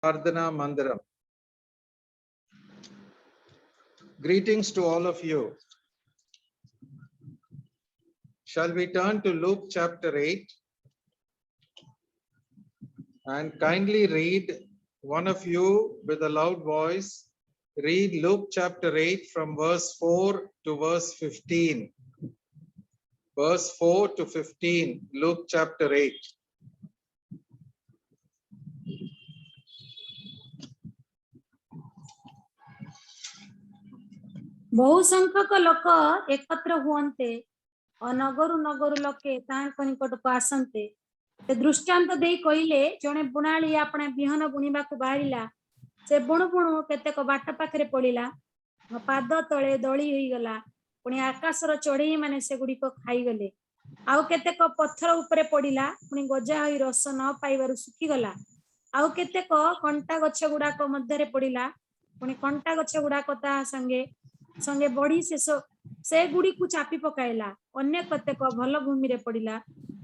Ardhana Mandiram. Greetings to all of you. Shall we turn to Luke chapter 8 and kindly read, one of you with a loud voice, read Luke chapter 8 from verse 4 to verse 15. Verse 4 to 15, Luke chapter 8. बहु संख्यक लोक एकत्र हुअन्ते नगरु नगरु लोके तांको निकटको आसन्ते ते दृष्टांत देई कहिले जणे बुणाली आपणे बिहन बुणिबाकु बाहरिला से बुणु बुणु केतेक बाट पाखरे पड़िला पाद तळे दळी होई गला पुणी आकाशर चढ़ेई माने से गुडीको खाई गले आउ केतेक पत्थर उपरे पड़िला पुणी गजा होई रस न पाइबारु सुखी गला आउ केतेक कंटा गछ गुडाक मध्यरे पड़िला पुणी कंटा गछ गुडाक ता संगे संगे बढ़ी से गुड़ी को चापी पकाइला अन्य केतेक भल भूमि रे पड़िला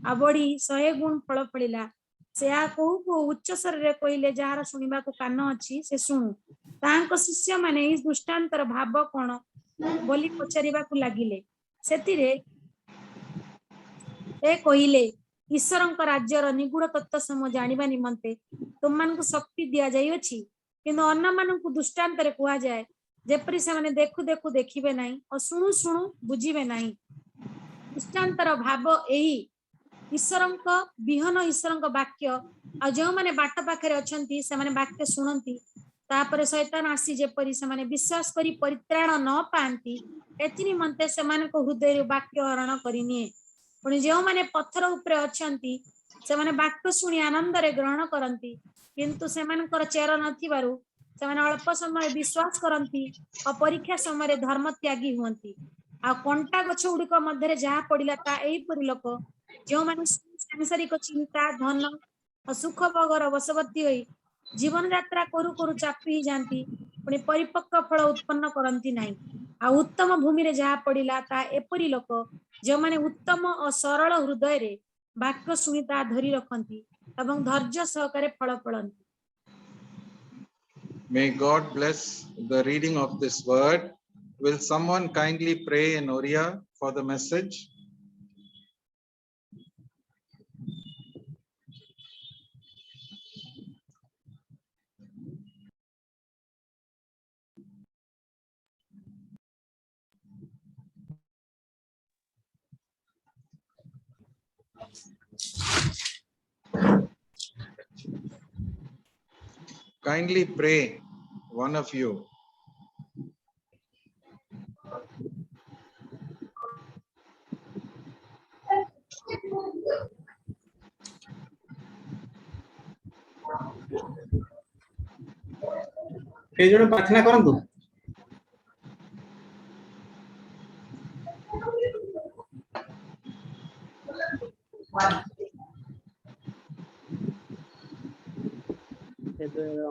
आ बढ़ी 100 गुण फल फलिला से आ कहू को उच्च स्वर रे कहिले जार सुनिबा को कान अछि से सुनु तांको शिष्य माने इस दृष्टांतर भाव कोन बोली पचारिबा को लागिले सेतिरे ए कहिले ईश्वरଙ୍କ राज्यर निगूढ़ तत्व सम जानिबा निमंते तुम मान को शक्ति दिया जाई अछि किंतु अन्य मान को दृष्टांत रे कुआ जाय जेपरि से माने देखु देखु देखिबे नाही और सुनु सुनु बुझिबे नाही दृष्टांतर भाव एही ईश्वरଙ୍କ बिहन ईश्वरଙ୍କ वाक्य आ जो माने बाट पाखरे अछंती से माने वाक्य सुनंती तापर शैतान आसी जेपरि से माने विश्वास करी परित्राण न पांती एति निमंते से माने को हृदय वाक्य हरण करिनिए पुणी जो माने पत्थर उपरे अछंती से माने वाक्य सुनी आनंद रे ग्रहण करंती किंतु से मानकर चेर नथिबारु से माने अल्प समय विश्वास करंती और परीक्षा समय धर्म त्यागी हुंती आ कंटा गछ गुडिक मध्यरे जहा पड़िला ता एही परि लोक जो माने सांसारिक चिंता धन और सुख भोगर वशवर्ती होई जीवन यात्रा करू करू चापी जानती पुणी परिपक्व फल उत्पन्न करंती नाही आ उत्तम भूमि रे जहा पड़िला ता एपरि लोक जो माने उत्तम और सरल हृदय रे वाक्य सुनी ता धरी रखंती एवं धैर्य सहकारे फल फलंती. May God bless the reading of this word. Will someone kindly pray in Oriya for the message? Kindly pray, one of you. केई जण प्रार्थना करंतु.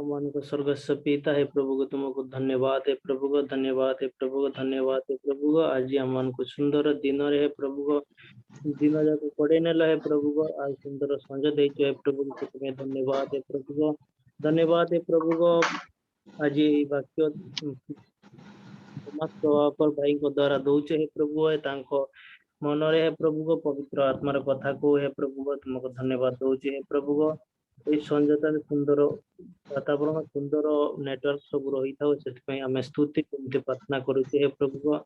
मन को स्वर्ग से पिता है प्रभु को तुमको धन्यवाद है प्रभु को धन्यवाद है प्रभु को धन्यवाद है प्रभु को आज मन को सुंदर दिन रहे प्रभु को दिन जाक पड़े नेला है प्रभु को आज सुंदर संज दे है प्रभु को तुम्हें धन्यवाद है प्रभु को धन्यवाद है प्रभु को आज वाक्य समस्त पर भाई को द्वारा दौचे है प्रभु है तांको मन रे है प्रभु को पवित्र आत्मा रे कथा को है प्रभु को तुमको धन्यवाद दौचे है प्रभु को ए संजता सुंदर वातावरण सुंदर नेटवर्क सब रही था से आम स्तुति प्रार्थना करुचे प्रभु को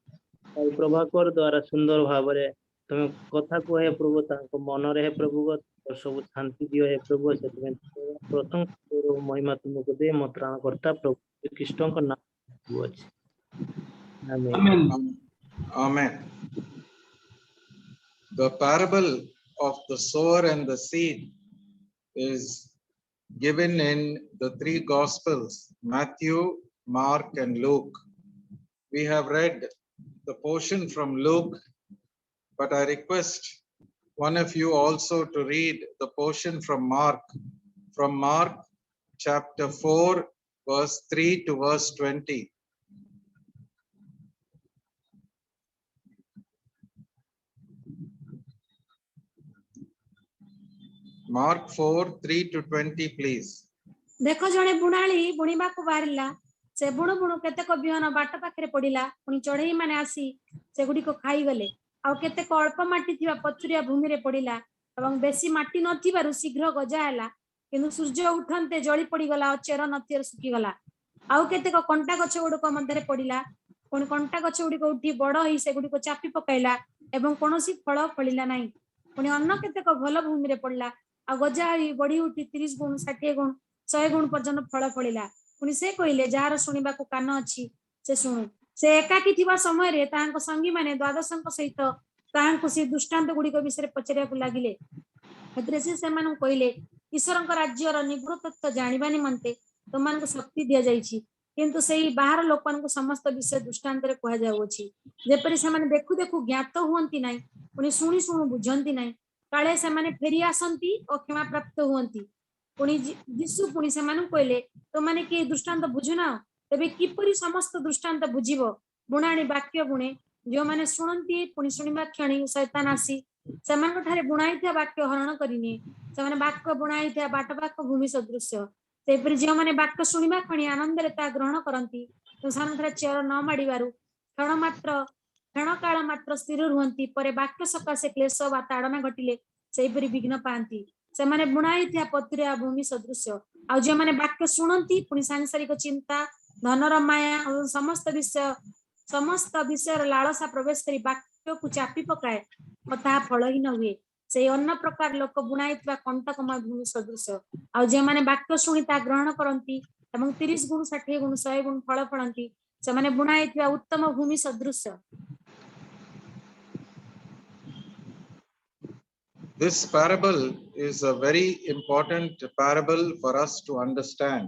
प्रभाकर द्वारा सुंदर भाव में तुम कथा को है प्रभु तांको मन रे प्रभु को सब शांति दियो है प्रभु से प्रथम महिमा तुमको दे मो त्राणकर्ता प्रभु कृष्ण का नाम अछि Amen. Amen. The parable of the sower and the seed is given in the three Gospels, Matthew, Mark, and Luke. We have read the portion from Luke, but I request one of you also to read the portion from Mark. From Mark chapter 4, verse 3 to verse 20. Mark 4, 3 to 20, please. देख जड़े बुणाली बुणवा को बाहरिला से बुणु बुणु केतेक बिहन बाट पाखे पड़ा पुणी चढ़ई मैंने आसी से गुड़ी खाईगले आउ केतेक अल्प माटी थिबा पथुरिया भूमि रे पड़ा एवं बेसी माटी नथिबारु शीघ्र गजा हैला किंतु सूर्य उठंते जली पड़ीगला और चेर नथियर सुखीगला आउ केतेक कंटा गछ गुड़िक मध्य पड़ा पुणी कंटा गछ गुड़िक उठी बड़ ही से गुड़िक चापी पकाइला एवं कौन फल फलिला नहीं पुणी अन्न केतेक भल भूमि रे पड़ा आ गजा बढ़ी उठी 30 गुण 60 गुण 100 गुण पर्यंत फल फलिला पुणी से कहले जार शुणा कान अच्छी से शुणु से एकाकी थिबा समय रे तांको संगी माने द्वादशंक सहित तांको से दृष्टांत गुड़िक विषय पचारिया लगिले से कहले ईश्वर राज्यर निगूढ़ तत्व जानिबा निमंते तुमको शक्ति दि जाइछि किंतु सेही बाहर लोक समस्त विषय दृष्टांत रे कह जाउछि जेपरि से माने देखु देखु ज्ञात हुअंती नाही पुणी शुणी शुणु बुझंती नाही काले से माने फेरी आसंती और क्षमा प्राप्त हुअंती पुणी यीशु पुणी से माने कहले तो माने कि दृष्टांत बुझुना तबे किपरि समस्त दृष्टांत बुझिबो बुणाणी वाक्य बुणे जो माने शुणंती पुणी शुणिबा क्षणी शैतान आसी सेमानक ठारे बुणाइथिया वाक्य हरण करिने सेमाने वाक्य बुणाइथिया बाट वाक्य भूमि सदृश सेपरि जो माने वाक्य शुणिबा क्षणी आनंद रे ता ग्रहण करंती तो सानथरा चेर न माडिबारु क्षण काल मात्र स्थिर रुहंती परे वाक्य सकाशे क्लेश वा ताड़ना घटिले सेपरि विघ्न पांती सेमाने बुणाइथिया पत्रिया भूमि सदृश आ जो माने वाक्य शुणंती पुणी सांसारिक चिंता धनर माया समस्त विषय लालसा प्रवेश करी वाक्य को चापी पकाए और फलहीन हुए से अन्न प्रकार लोक बुणाई कंटकमय भूमि सदृश आ जे माने वाक्य शुणी ता ग्रहण करती 30 गुण 60 गुण 100 गुण फल फलती से माने बुणाई उत्तम भूमि सदृश This parable is a very important parable for us to understand.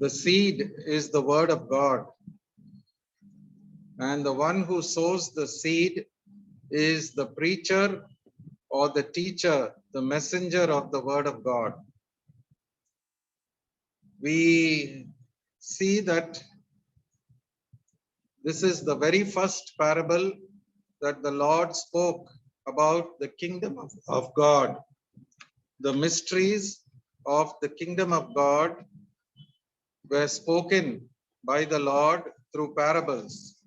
The seed is the word of God, and the one who sows the seed is the preacher or the teacher, the messenger of the word of God. We see that this is the very first parable that the Lord spoke about the kingdom of God. The mysteries of the kingdom of God were spoken by the Lord through parables.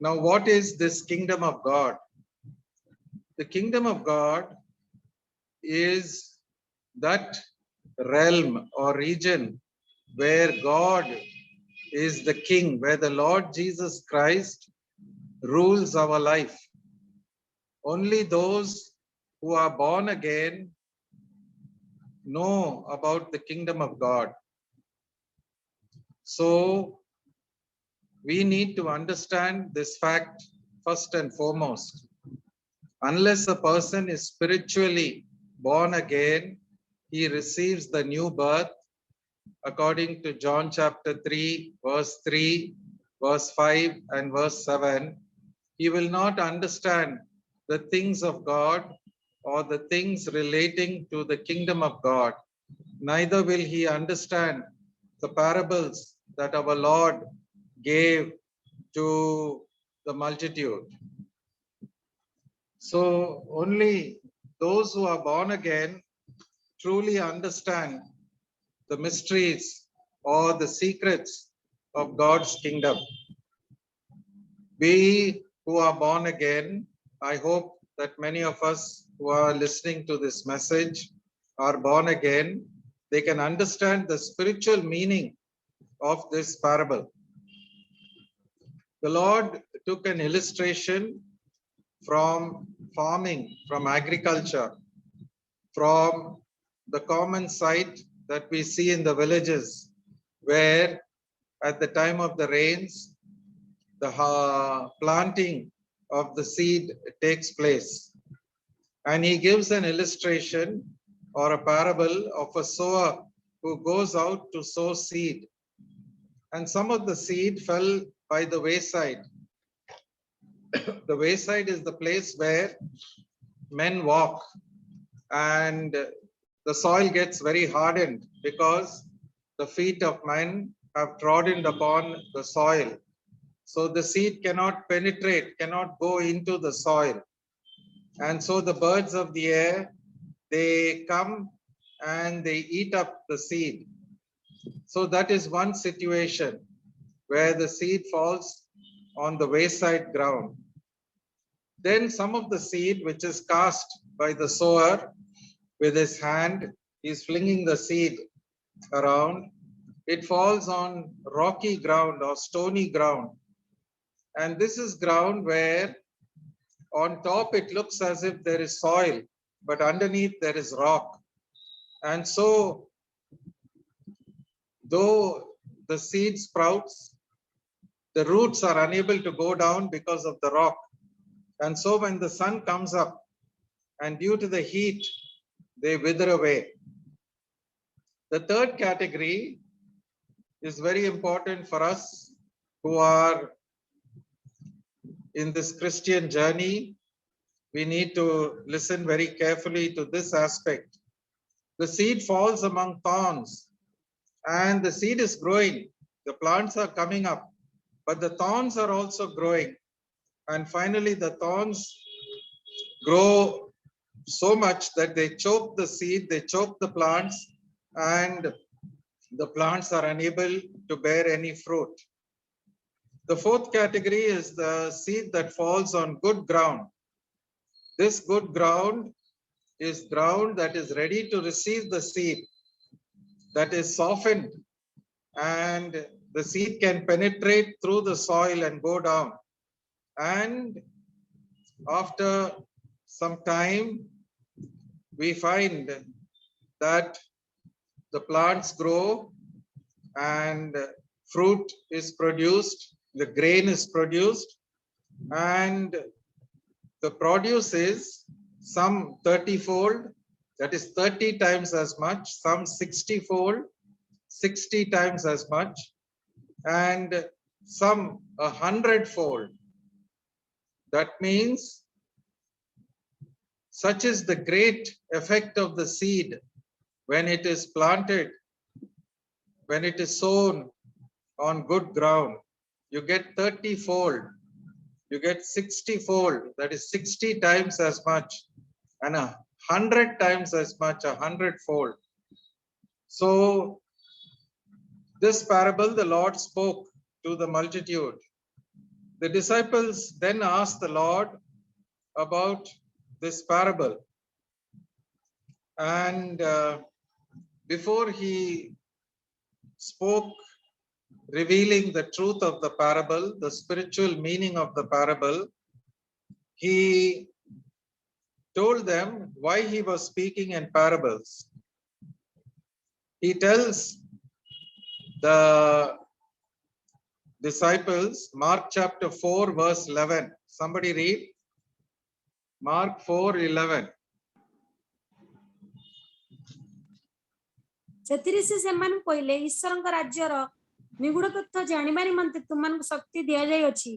Now, what is this kingdom of God? The kingdom of God is that realm or region where God is the king, where the Lord Jesus Christ rules our life. Only those who are born again know about the kingdom of God. So we need to understand this fact first and foremost. Unless a person is spiritually born again, he receives the new birth according to John chapter 3, verse 3, verse 5, and verse 7. He will not understand the things of God or the things relating to the kingdom of God. Neither will he understand the parables that our Lord gave to the multitude. So only those who are born again truly understand the mysteries or the secrets of God's kingdom. We who are born again, I hope that many of us who are listening to this message are born again. They can understand the spiritual meaning of this parable. The Lord took an illustration from farming, from agriculture, from the common sight that we see in the villages, where at the time of the rains, the planting of the seed takes place. And he gives an illustration or a parable of a sower who goes out to sow seed. And some of the seed fell by the wayside. The wayside is the place where men walk, and the soil gets very hardened because the feet of men have trodden upon the soil. So the seed cannot penetrate, cannot go into the soil. And so the birds of the air, they come and they eat up the seed. So that is one situation where the seed falls on the wayside ground. Then some of the seed which is cast by the sower with his hand, he's flinging the seed around. It falls on rocky ground or stony ground. And this is ground where on top it looks as if there is soil, but underneath there is rock. And so, though the seed sprouts, the roots are unable to go down because of the rock. And so when the sun comes up and due to the heat, they wither away. The third category is very important for us who are in this Christian journey. We need to listen very carefully to this aspect. The seed falls among thorns and the seed is growing. The plants are coming up, but the thorns are also growing. And finally, the thorns grow so much that they choke the seed, they choke the plants, and the plants are unable to bear any fruit. The fourth category is the seed that falls on good ground. This good ground is ground that is ready to receive the seed, that is softened, and the seed can penetrate through the soil and go down. And after some time, we find that the plants grow and fruit is produced, the grain is produced, and the produce is some 30-fold, that is 30 times as much, some 60-fold, 60 times as much, and some 100-fold. That means such is the great effect of the seed when it is planted, when it is sown on good ground. You get 30-fold, you get 60-fold, that is 60 times as much, and 100 times as much, 100-fold. So this parable the Lord spoke to the multitude. The disciples then asked the Lord about this parable. And before he spoke, revealing the truth of the parable, the spiritual meaning of the parable, he told them why he was speaking in parables. He tells the disciples, Mark chapter 4, verse 11. Somebody read. Mark 4:11. ସେଥିରେ ସେ ସେମାନଙ୍କୁ କହିଲେ, ଈଶ୍ୱରଙ୍କ ରାଜ୍ୟର ନିଗୁଡ ତଥ୍ୟ ଜାଣିବା ନିମନ୍ତେ ତୁମମାନଙ୍କୁ ଶକ୍ତି ଦିଆଯାଇଅଛି,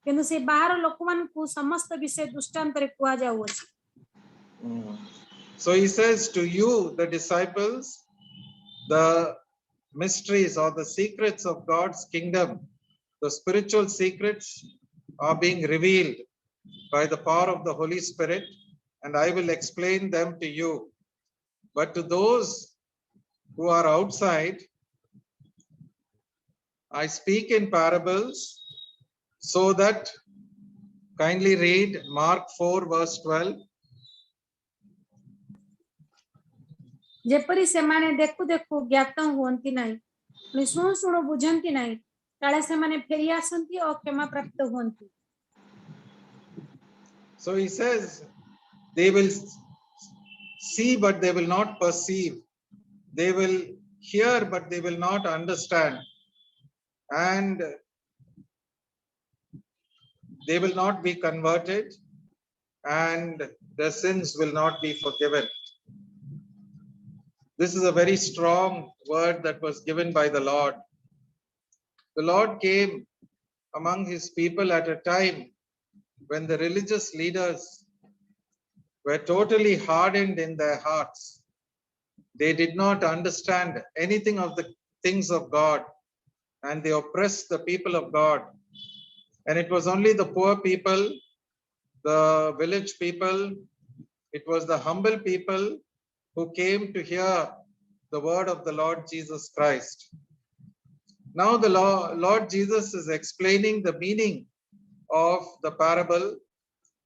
କିନ୍ତୁ ସେ ବାହାର ଲୋକମାନଙ୍କୁ ସମସ୍ତ ବିଷୟ ଦୃଷ୍ଟାନ୍ତରେ କୁହାଯାଉଅଛି। So he says to you, the disciples, the mysteries or the secrets of God's kingdom, the spiritual secrets are being revealed by the power of the Holy Spirit, and I will explain them to you. But to those who are outside, I speak in parables, so that, kindly read Mark 4 verse 12. ଯେପରି ସେମାନେ ଦେଖୁ ଦେଖୁ ଜ୍ଞାତ ହୁଅନ୍ତି ନାହିଁ, ଶୁଣୁ ଶୁଣୁ ବୁଝନ୍ତି ନାହିଁ, କାଳେ ସେମାନେ ଫେରି ଆସନ୍ତି ଓ କ୍ଷମା ପ୍ରାପ୍ତ ହୁଅନ୍ତି। So he says, they will see but they will not perceive. They will hear but they will not understand. And they will not be converted and their sins will not be forgiven. This is a very strong word that was given by the Lord. The Lord came among his people at a time when the religious leaders were totally hardened in their hearts. They did not understand anything of the things of God, and they oppressed the people of God. And it was only the poor people, the village people, it was the humble people who came to hear the word of the Lord Jesus Christ. Now the Lord Jesus is explaining the meaning of the parable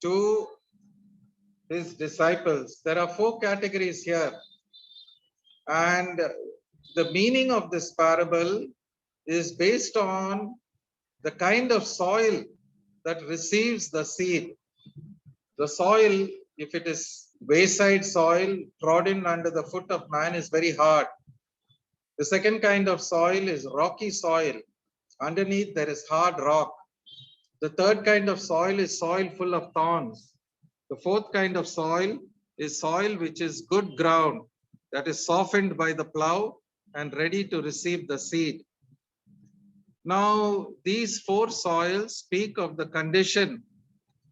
to his disciples. There are 4 categories here, and the meaning of this parable is based on the kind of soil that receives the seed. The soil, if it is wayside soil trodden under the foot of man, is very hard. The second kind of soil is rocky soil. Underneath there is hard rock. The third kind of soil is soil full of thorns. The fourth kind of soil is soil which is good ground, that is softened by the plow and ready to receive the seed. Now, these 4 soils speak of the condition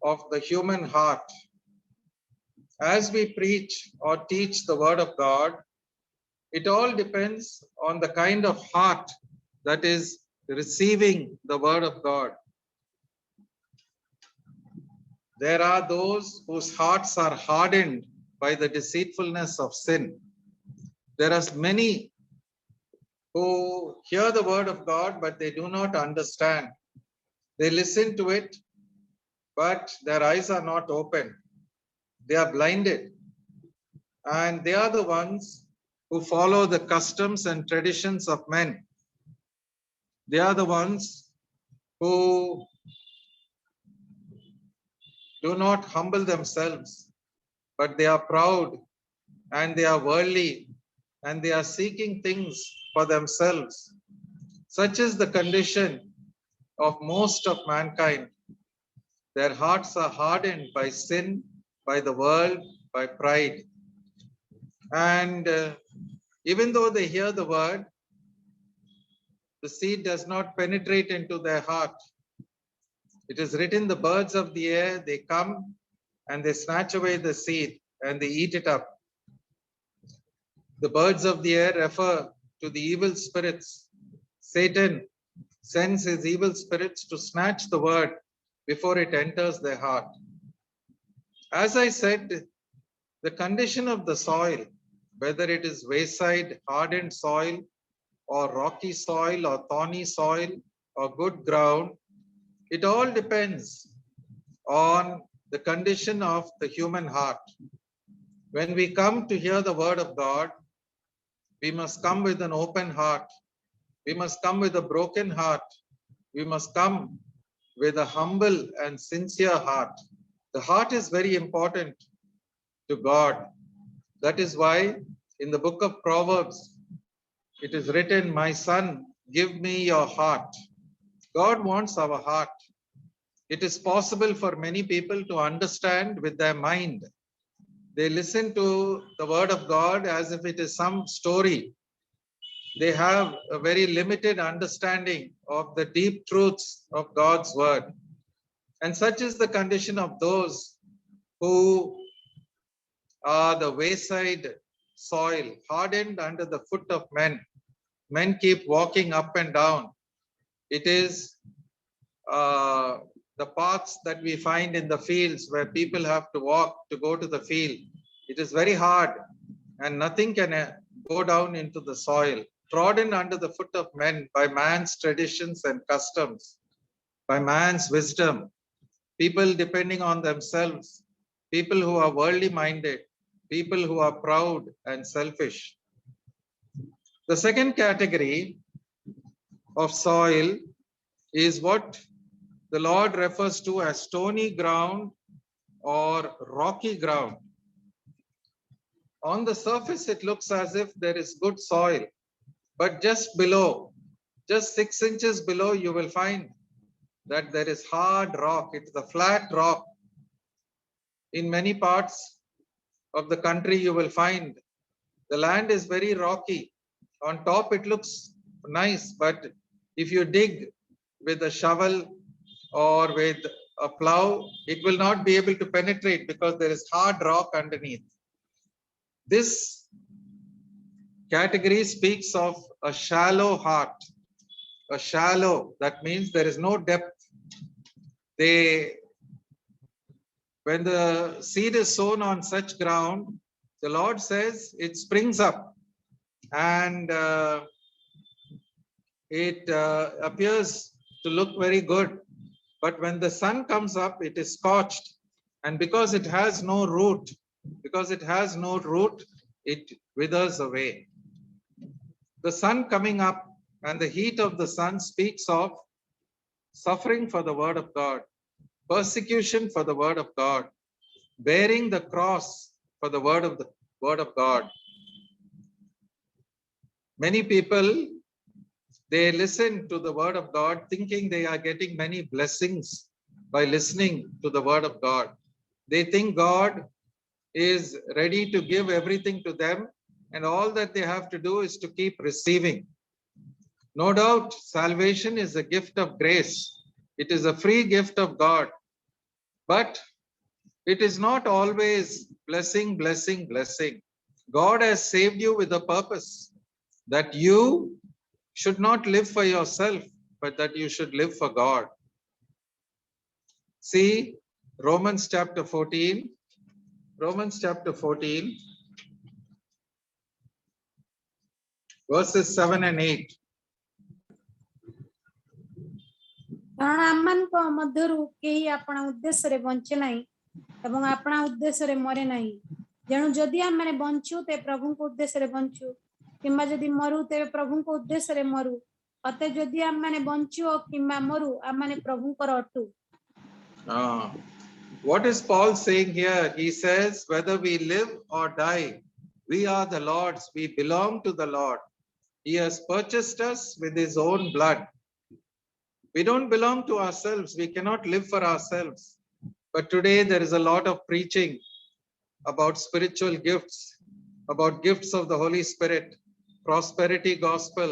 of the human heart. As we preach or teach the word of God, it all depends on the kind of heart that is receiving the word of God. There are those whose hearts are hardened by the deceitfulness of sin. There are many who hear the word of God, but they do not understand. They listen to it, but their eyes are not open. They are blinded. And they are the ones who follow the customs and traditions of men. They are the ones who do not humble themselves, but they are proud and they are worldly and they are seeking things for themselves. Such is the condition of most of mankind. Their hearts are hardened by sin, by the world, by pride. And even though they hear the word, the seed does not penetrate into their heart. It is written, the birds of the air, they come and they snatch away the seed and they eat it up. The birds of the air refer to the evil spirits. Satan sends his evil spirits to snatch the word before it enters their heart. As I said, the condition of the soil, whether it is wayside, hardened soil, or rocky soil, or thorny soil, or good ground, it all depends on the condition of the human heart. When we come to hear the word of God, we must come with an open heart. We must come with a broken heart. We must come with a humble and sincere heart. The heart is very important to God. That is why in the book of Proverbs, it is written, my son, give me your heart. God wants our heart. It is possible for many people to understand with their mind. They listen to the word of God as if it is some story. They have a very limited understanding of the deep truths of God's word. And such is the condition of those who are the wayside soil, hardened under the foot of men. Men keep walking up and down. It is the paths that we find in the fields where people have to walk to go to the field. It is very hard and nothing can go down into the soil. Trodden under the foot of men by man's traditions and customs, by man's wisdom, people depending on themselves, people who are worldly minded, people who are proud and selfish. The second category of soil is what the Lord refers to as stony ground or rocky ground. On the surface, it looks as if there is good soil, but just below, just 6 inches below, you will find that there is hard rock. It's the flat rock. In many parts of the country, you will find the land is very rocky. On top, it looks nice, but if you dig with a shovel or with a plow, it will not be able to penetrate because there is hard rock underneath. This category speaks of a shallow heart. A shallow, that means there is no depth. When the seed is sown on such ground, the Lord says it springs up and it appears to look very good. But when the sun comes up, it is scorched. And because it has no root, it withers away. The sun coming up and the heat of the sun speaks of suffering for the word of God, persecution for the word of God, bearing the cross for the word of God. Many people, they listen to the word of God thinking they are getting many blessings by listening to the word of God. They think God is ready to give everything to them, and all that they have to do is to keep receiving. No doubt, salvation is a gift of grace. It is a free gift of God. But it is not always blessing, blessing, blessing. God has saved you with a purpose, that you should not live for yourself, but that you should live for God. See, Romans chapter 14, verses 7 and 8. କାରଣ ଆମମାନଙ୍କ ମଧ୍ୟରୁ କେହି ଆପଣା ଉଦ୍ଦେଶ୍ୟରେ ବଞ୍ଚେ ନାହିଁ ଏବଂ ଆପଣା ଉଦ୍ଦେଶ୍ୟରେ ମରେ ନାହିଁ। ତେଣୁ ଯଦି ଆମମାନେ ବଞ୍ଚୁ ତେବେ ପ୍ରଭୁଙ୍କ ଉଦ୍ଦେଶ୍ୟରେ ବଞ୍ଚୁ, କିମ୍ବା ଯଦି ମରୁ ତେବେ ପ୍ରଭୁଙ୍କ ଉଦ୍ଦେଶ୍ୟରେ ମରୁ। ଅତେ ଯଦି ଆମମାନେ ବଞ୍ଚୁ କିମ୍ବା ମରୁ ଆମମାନେ ପ୍ରଭୁଙ୍କର ଅଟୁ। What is Paul saying here? He says, whether we live or die, we are the Lord's, we belong to the Lord. He has purchased us with his own blood. We don't belong to ourselves. We cannot live for ourselves. But today there is a lot of preaching about spiritual gifts, about gifts of the Holy Spirit, prosperity gospel,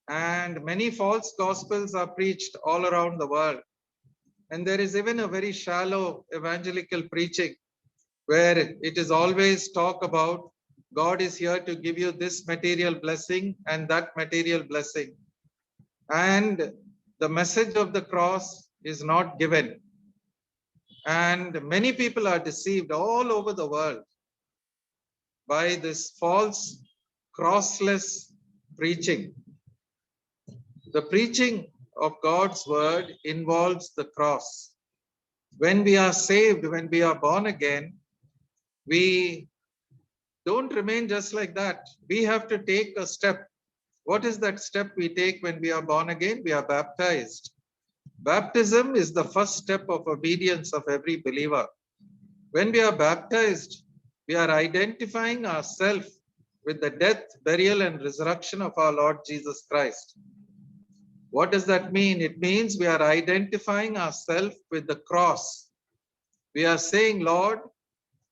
and many false gospels are preached all around the world. And there is even a very shallow evangelical preaching where it is always talk about God is here to give you this material blessing and that material blessing. And the message of the cross is not given. And many people are deceived all over the world by this false crossless preaching. The preaching of God's word involves the cross. When we are saved, when we are born again, we don't remain just like that. We have to take a step. What is that step we take when we are born again? We are baptized. Baptism is the first step of obedience of every believer. When we are baptized, we are identifying ourselves with the death, burial, and resurrection of our Lord Jesus Christ. What does that mean? It means we are identifying ourselves with the cross. We are saying, Lord,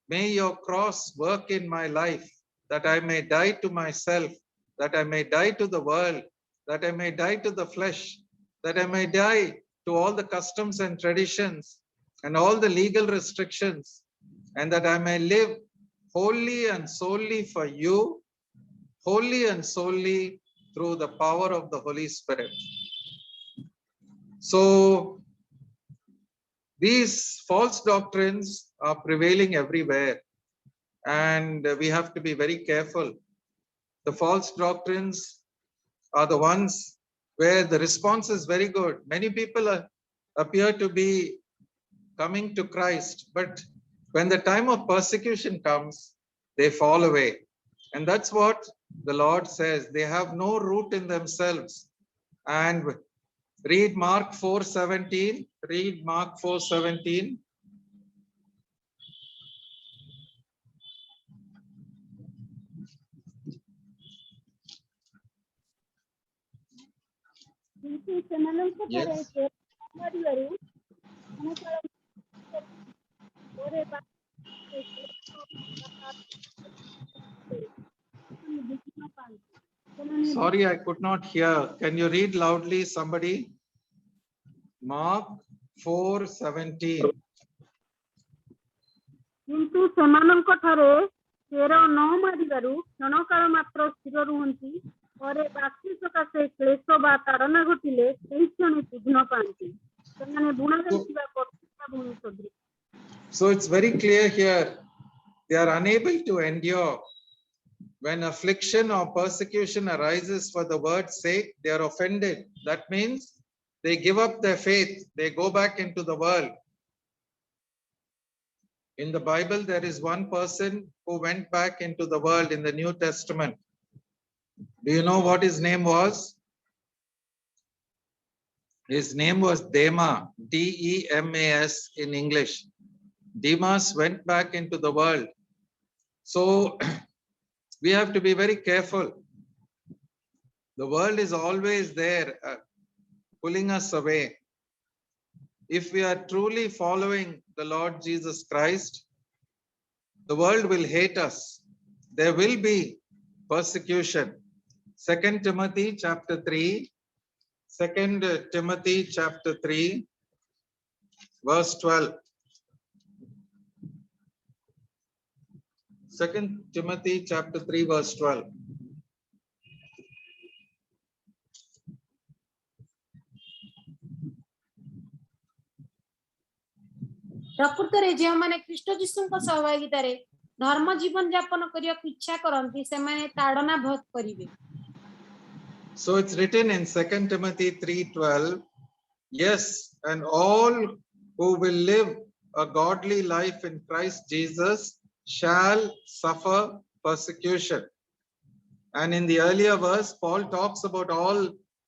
may your cross work in my life, that I may die to myself, that I may die to the world, that I may die to the flesh, that I may die to all the customs and traditions and all the legal restrictions, and that I may live wholly and solely for you, wholly and solely through the power of the Holy Spirit. So these false doctrines are prevailing everywhere, and we have to be very careful. The false doctrines are the ones where the response is very good. Many people appear to be coming to Christ, but when the time of persecution comes, they fall away. And that's what the Lord says. They have no root in themselves. And read Mark 4:17. Read Mark 4:17. Yes. Sorry, I could not hear. Can you read loudly, somebody? Mark 4:17. କିନ୍ତୁ ସେମାନଙ୍କ ଠାରେ ଚେର ନ ମାରିବାରୁ କ୍ଷଣକାଳ ମାତ୍ର ସ୍ଥିର ରୁହନ୍ତି, ପରେ ବାସି ସକାଶେ କ୍ଲେଶ ବା ତାଡ଼ନା ଘଟିଲେ ସେହି କ୍ଷଣି ଚିହ୍ନ ପାଆନ୍ତି। ସେମାନେ ବୁଣା ଯାଇଥିବା ପତ୍ରିକା ଭୂମି ସଦୃଶ। So it's very clear here They are unable to endure. When affliction or persecution arises for the word's sake, they are offended. That means they give up their faith. They go back into the world. In the Bible, there is one person who went back into the world in the New Testament. Do you know what his name was? His name was Demas, D-E-M-A-S in English. Demas went back into the world. So we have to be very careful. The world is always there, pulling us away. If we are truly following the Lord Jesus Christ, the world will hate us. There will be persecution. 2 Timothy chapter 3, 2 Timothy chapter 3, verse 12. 2 Timothy chapter 3, verse 12. ପ୍ରକୃତରେ ଯେଉଁମାନେ ଖ୍ରୀଷ୍ଟ ଯୀଶୁଙ୍କ ସହଭାଗିତାରେ ଧର୍ମ ଜୀବନ ଯାପନ କରିବାକୁ ଇଚ୍ଛା କରନ୍ତି ସେମାନେ ତାଡ଼ନା ଭୋଗ କରିବେ। So it's written in 2 Timothy 3:12, yes, and all who will live a godly life in Christ Jesus shall suffer persecution. And in the earlier verse, Paul talks about all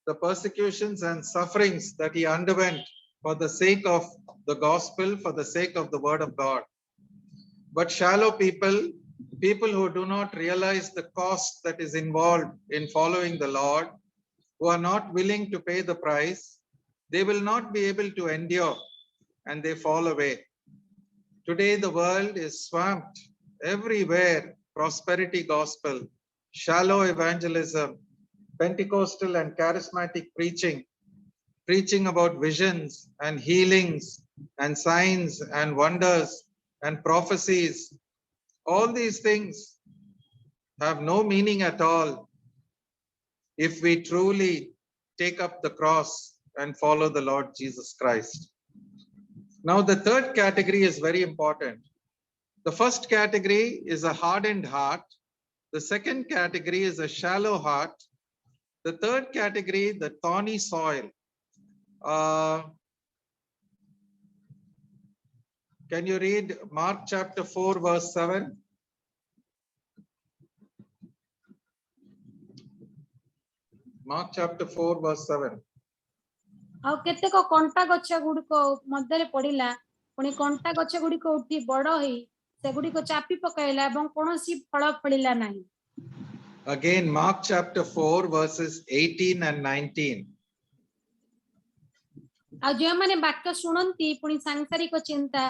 the persecutions and sufferings that he underwent for the sake of the gospel, for the sake of the word of God. But shallow people, people who do not realize the cost that is involved in following the Lord, who are not willing to pay the price, they will not be able to endure and they fall away. Today, the world is swamped everywhere. Prosperity gospel, shallow evangelism, Pentecostal and charismatic preaching, preaching about visions and healings and signs and wonders and prophecies. All these things have no meaning at all if we truly take up the cross and follow the Lord Jesus Christ. Now, the third category is very important. The first category is a hardened heart. The second category is a shallow heart. The third category, the thorny soil. Can you read Mark chapter 4, verse 7? Mark chapter 4, verse 7. ଆଉ କେତେକ କଣ୍ଟା ଗଛ ଗୁଡିକ ମଧ୍ୟରେ ପଡିଲା, ପୁଣି କଣ୍ଟା ଗଛ ଗୁଡିକ ଉଠି ବଡ ହେଇ ସେଗୁଡିକ ଚାପି ପକାଇଲା ଏବଂ କୌଣସି ଫଳ ଫଳିଲା ନାହିଁ। Again, Mark chapter 4, verses 18 and 19. ଆଉ ଯେଉଁମାନେ ବାକ୍ୟ ଶୁଣନ୍ତି ପୁଣି ସାଂସାରିକ ଚିନ୍ତା,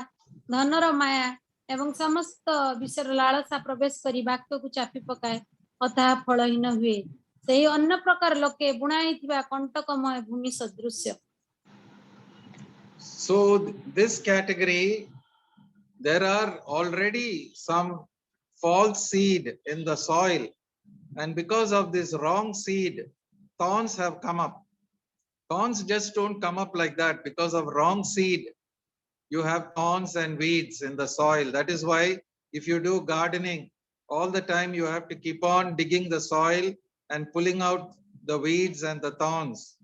ଧନର ମାୟା ଏବଂ ସମସ୍ତ ବିଷୟର ଲାଳସା ପ୍ରବେଶ କରି ବାକ୍ୟକୁ ଚାପି ପକାଏ ଓ ତାହା ଫଳହୀନ ହୁଏ, ସେହି ଅନ୍ୟ ପ୍ରକାର ଲୋକେ ବୁଣା ହେଇଥିବା କଣ୍ଟକମୟ ଭୂମି ସଦୃଶ୍ୟ। So this category, there are already some false seed in the soil, and because of this wrong seed, thorns have come up. Thorns just don't come up like that. Because of wrong seed, you have thorns and weeds in the soil. That is why if you do gardening, all the time you have to keep on digging the soil and pulling out the weeds and the thorns.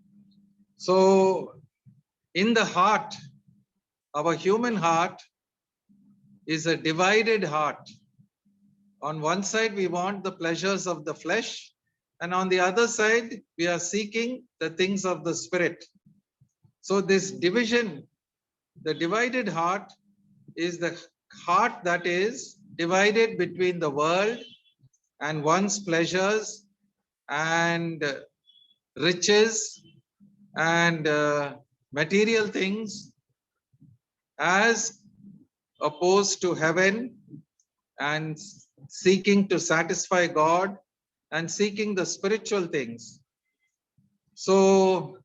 So in the heart, our human heart is a divided heart. On one side, we want the pleasures of the flesh, and on the other side, we are seeking the things of the spirit. So this division, the divided heart, is the heart that is divided between the world and one's pleasures and riches and material things, as opposed to heaven and seeking to satisfy God and seeking the spiritual things. So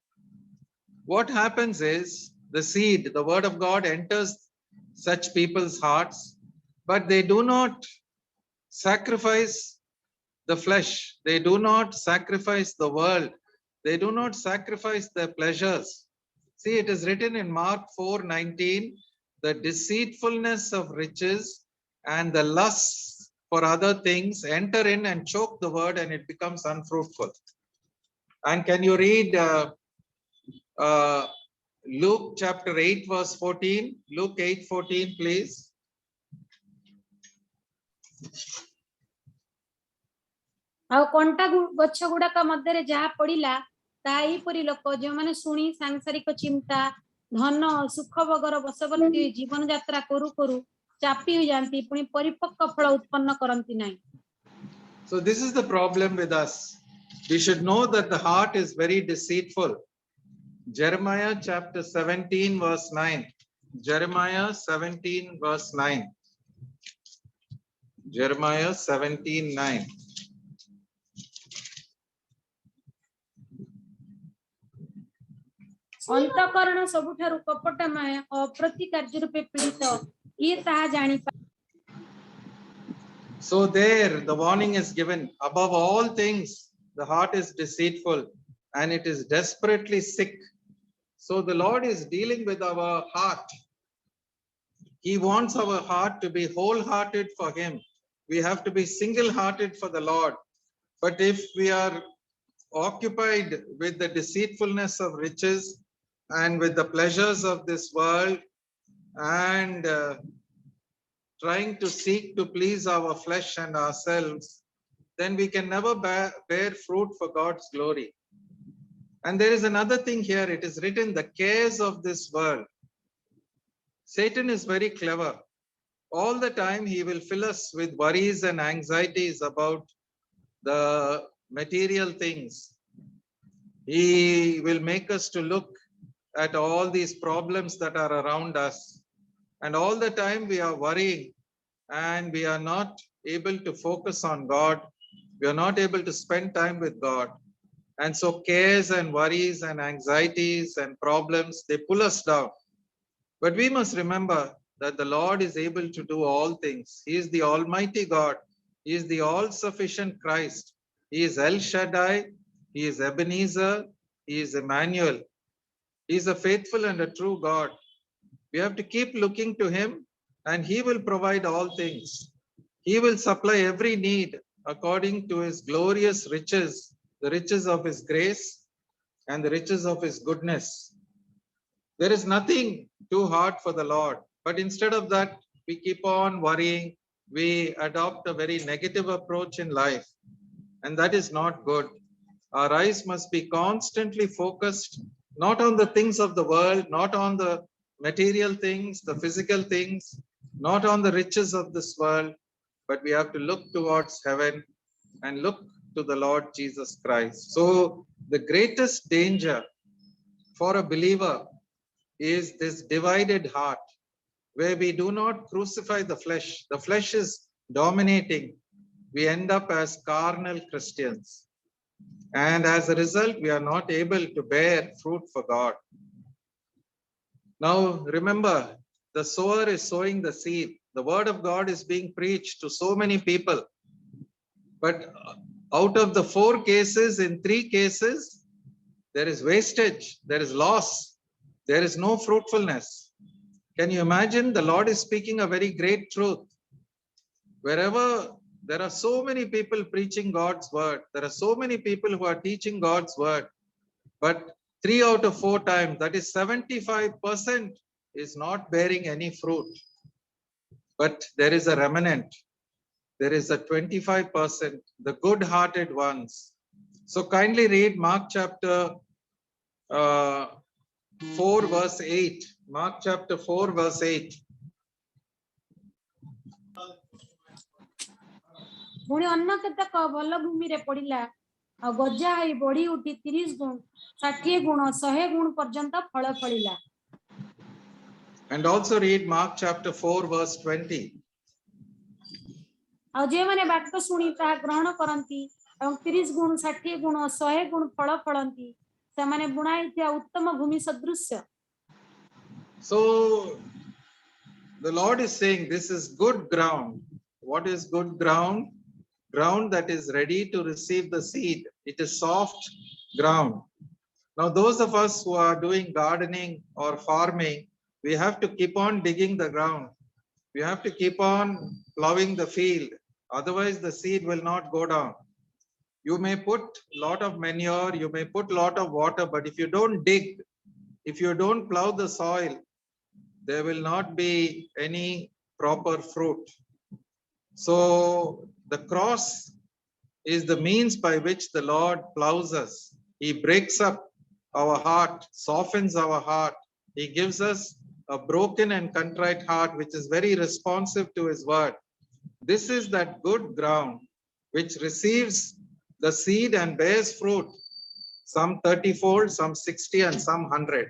what happens is the seed, the word of God, enters such people's hearts, but they do not sacrifice the flesh. They do not sacrifice the world. They do not sacrifice their pleasures. See, it is written in Mark 4:19, the deceitfulness of riches and the lusts for other things enter in and choke the word, and it becomes unfruitful. And can you read Luke chapter 8 verse 14? Luke 8:14, please. ଆଉ କଣ୍ଟା ଗଛ ଗୁଡାକ ମଧ୍ୟରେ ଯାହା ପଡିଲା ତାହା ଏହିପରି ଲୋକ ଯେଉଁମାନେ ଶୁଣି ସାଂସାରିକ ଚିନ୍ତା ଧନ ସୁଖ ଭୋଗର ବଶବର୍ତ୍ତୀ ହୋଇ ଜୀବନ ଯାତ୍ରା କରୁ କରୁ ଚାପି ହୋଇଯାନ୍ତି ପୁଣି ପରିପକ୍କ ଫଳ ଉତ୍ପନ୍ନ କରନ୍ତି ନାହିଁ। So this is the problem with us. We should know that the heart is very deceitful. Jeremiah chapter 17 verse 9. Jeremiah 17 verse 9. Jeremiah 17:9. ଅନ୍ତଃକରଣ ସବୁଠାରୁ କପଟମୟ ଅପ୍ରତି କାର୍ଯ୍ୟ ରୂପେ ପୀଡ଼ିତ କିଏ ତାହା ଜାଣିପାରେ। So there the warning is given. Above all things, the heart is deceitful and it is desperately sick. So the Lord is dealing with our heart. He wants our heart to be wholehearted for Him. We have to be single-hearted for the Lord. But if we are occupied with the deceitfulness of riches and with the pleasures of this world and trying to seek to please our flesh and ourselves, then we can never bear fruit for God's glory. And there is another thing here. It is written, the cares of this world. Satan is very clever. All the time he will fill us with worries and anxieties about the material things. He will make us to look at all these problems that are around us. And all the time we are worrying and we are not able to focus on God. We are not able to spend time with God. And so cares and worries and anxieties and problems, they pull us down. But we must remember that the Lord is able to do all things. He is the Almighty God. He is the all-sufficient Christ. He is El Shaddai. He is Ebenezer. He is Emmanuel. He is a faithful and a true God. We have to keep looking to Him, and He will provide all things. He will supply every need according to His glorious riches, the riches of His grace and the riches of His goodness. There is nothing too hard for the Lord. But instead of that, we keep on worrying. We adopt a very negative approach in life, and that is not good. Our eyes must be constantly focused not on the things of the world, not on the material things, the physical things, not on the riches of this world, but we have to look towards heaven and look to the Lord Jesus Christ. So the greatest danger for a believer is this divided heart, where we do not crucify the flesh. The flesh is dominating. We end up as carnal Christians. And as a result, we are not able to bear fruit for God. Now, remember, the sower is sowing the seed. The word of God is being preached to so many people. But out of the 4 cases, in 3 cases, there is wastage, there is loss, there is no fruitfulness. Can you imagine? The Lord is speaking a very great truth. Wherever there are so many people preaching God's word, there are so many people who are teaching God's word, but 3 out of 4 times, that is 75%, is not bearing any fruit. But there is a remnant. There is a 25%, the good-hearted ones. So kindly read Mark chapter 4 verse 8. Mark chapter 4 verse 8. ପୁଣି ଅନ୍ୟ କେତେକ ଭଲ ଭୂମିରେ ପଡିଲା ଆଉ ଗଜା ହୋଇ ବଢି ଉଠି 30 ଗୁଣ 60 ଗୁଣ 100 ଗୁଣ ପର୍ଯ୍ୟନ୍ତ ଫଳ ଫଳିଲା। And also read Mark chapter 4 verse 20. ଆଉ ଯେଉଁମାନେ ବାକ୍ୟ ଶୁଣି ତାହା ଗ୍ରହଣ କରନ୍ତି ଏବଂ 30 ଗୁଣ 60 ଗୁଣ 100 ଗୁଣ ଫଳ ଫଳନ୍ତି ସେମାନେ ବୁଣା ହେଇଥିବା ଉତ୍ତମ ଭୂମି ସଦୃଶ୍ୟ। So the Lord is saying this is good ground. What is good ground? Ground that is ready to receive the seed. It is soft ground. Now those of us who are doing gardening or farming, we have to keep on digging the ground. We have to keep on plowing the field. Otherwise, the seed will not go down. You may put lot of manure, you may put lot of water, but if you don't dig, if you don't plow the soil, there will not be any proper fruit. So the cross is the means by which the Lord plows us. He breaks up our heart, softens our heart. He gives us a broken and contrite heart, which is very responsive to his word. This is that good ground which receives the seed and bears fruit, some 30-fold, some 60, and some 100.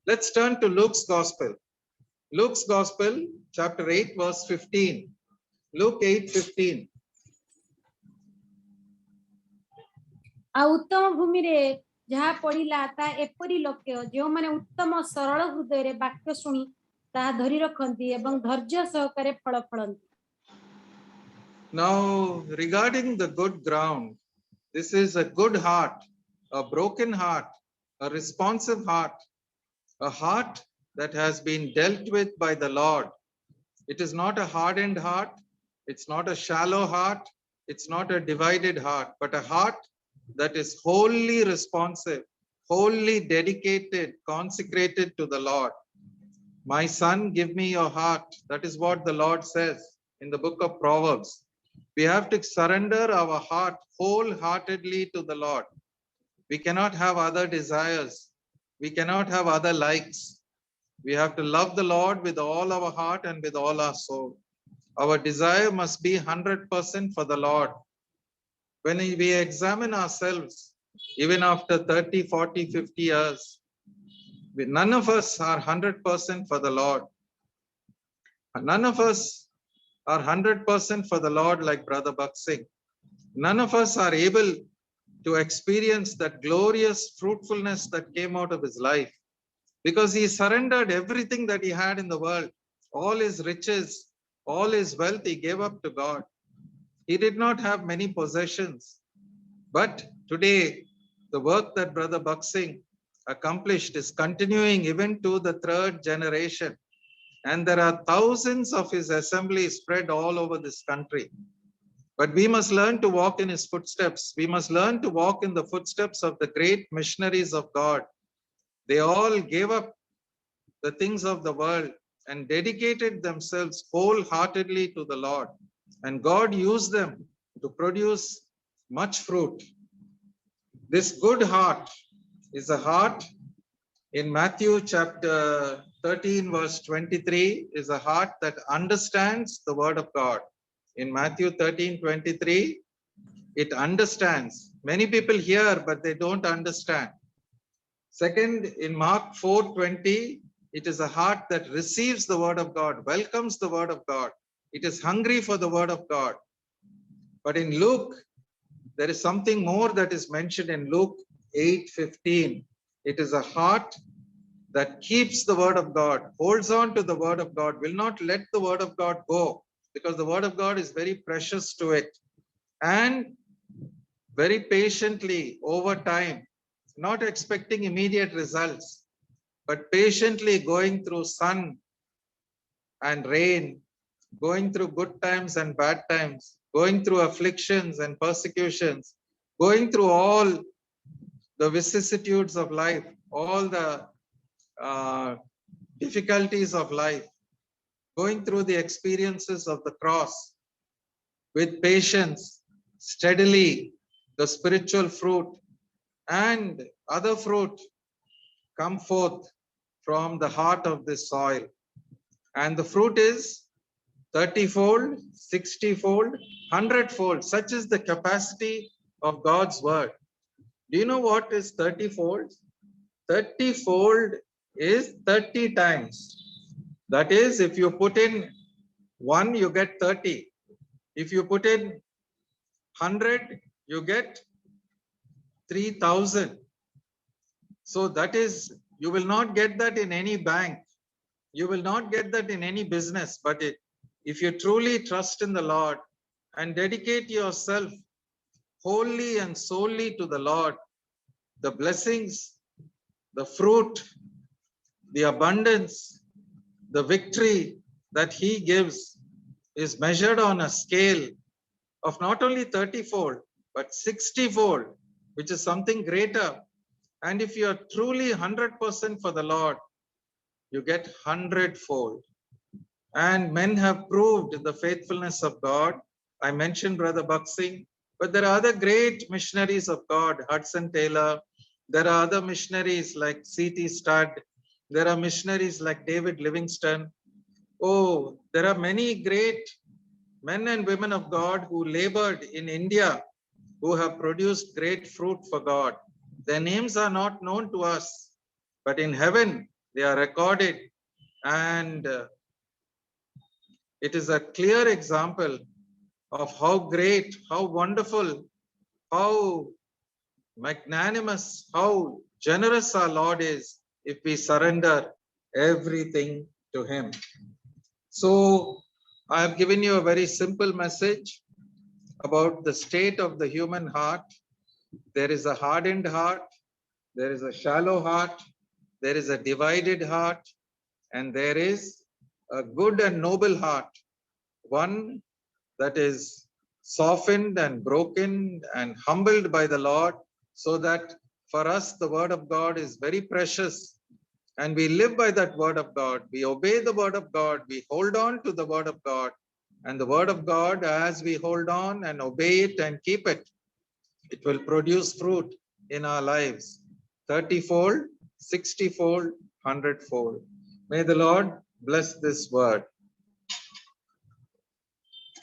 Let's turn to Luke's Gospel. Luke's Gospel, chapter 8, verse 15. Luke 8:15. आ उत्तम भूमि रे जहा पड़िला ता एपरी लक्ष्य जो माने उत्तम सरल हृदय रे वाक्य सुनी ता धरि रखंती एवं धैर्य सहकारे फल फलंती. Now, regarding the good ground, this is a good heart, a broken heart, a responsive heart, a heart that has been dealt with by the Lord. It is not a hardened heart, it's not a shallow heart, it's not a divided heart, but a heart that is wholly responsive, wholly dedicated, consecrated to the Lord. My son, give me your heart. That is what the Lord says in the book of Proverbs. We have to surrender our heart wholeheartedly to the Lord. We cannot have other desires. We cannot have other likes. We have to love the Lord with all our heart and with all our soul. Our desire must be 100% for the Lord. When we examine ourselves, even after 30, 40, 50 years, none of us are 100% for the Lord. None of us are 100% for the Lord like Brother Bakh Singh. None of us are able to experience that glorious fruitfulness that came out of his life, because he surrendered everything that he had in the world, all his riches, all his wealth, he gave up to God. He did not have many possessions. But today, the work that Brother Bakh Singh accomplished is continuing even to the third generation. And there are thousands of his assemblies spread all over this country. But we must learn to walk in his footsteps. We must learn to walk in the footsteps of the great missionaries of God. They all gave up the things of the world and dedicated themselves wholeheartedly to the Lord. And God used them to produce much fruit. This good heart is a heart in Matthew chapter 13, verse 23, is a heart that understands the word of God. In Matthew 13:23, it understands. Many people hear, but they don't understand. Second, in Mark 4:20, it is a heart that receives the word of God, welcomes the word of God. It is hungry for the word of God. But in Luke, there is something more that is mentioned in Luke 8:15. It is a heart that keeps the word of God, holds on to the word of God, will not let the word of God go, because the word of God is very precious to it. And very patiently over time, not expecting immediate results, but patiently going through sun and rain, going through good times and bad times, going through afflictions and persecutions, going through all the vicissitudes of life, all the difficulties of life, going through the experiences of the cross with patience, steadily, the spiritual fruit and other fruit come forth from the heart of this soil. And the fruit is 30-fold, 60-fold, 100-fold. Such is the capacity of God's word. Do you know what is 30-fold? 30-fold is 30 times. That is, if you put in 1, you get 30. If you put in 100, you get 3,000. So that is, you will not get that in any bank. You will not get that in any business. But if you truly trust in the Lord and dedicate yourself wholly and solely to the Lord, the blessings, the fruit, the abundance, the victory that he gives is measured on a scale of not only 30-fold, but 60-fold, which is something greater. And if you are truly 100% for the Lord, you get 100-fold. And men have proved the faithfulness of God. I mentioned Brother Buxing, but there are other great missionaries of God, Hudson Taylor. There are other missionaries like C.T. Studd. There are missionaries like David Livingstone. Oh, there are many great men and women of God who labored in India, who have produced great fruit for God. Their names are not known to us, but in heaven they are recorded, and it is a clear example of how great, how wonderful, how magnanimous, how generous our Lord is if we surrender everything to him. So I have given you a very simple message about the state of the human heart. There is a hardened heart, there is a shallow heart, there is a divided heart, and there is a good and noble heart, one that is softened and broken and humbled by the Lord, so that for us the word of God is very precious, and we live by that word of God. We obey the word of God, we hold on to the word of God, and the word of God, as we hold on and obey it and keep it, it will produce fruit in our lives, 30-fold, 60-fold, 100-fold. May the Lord bless this word.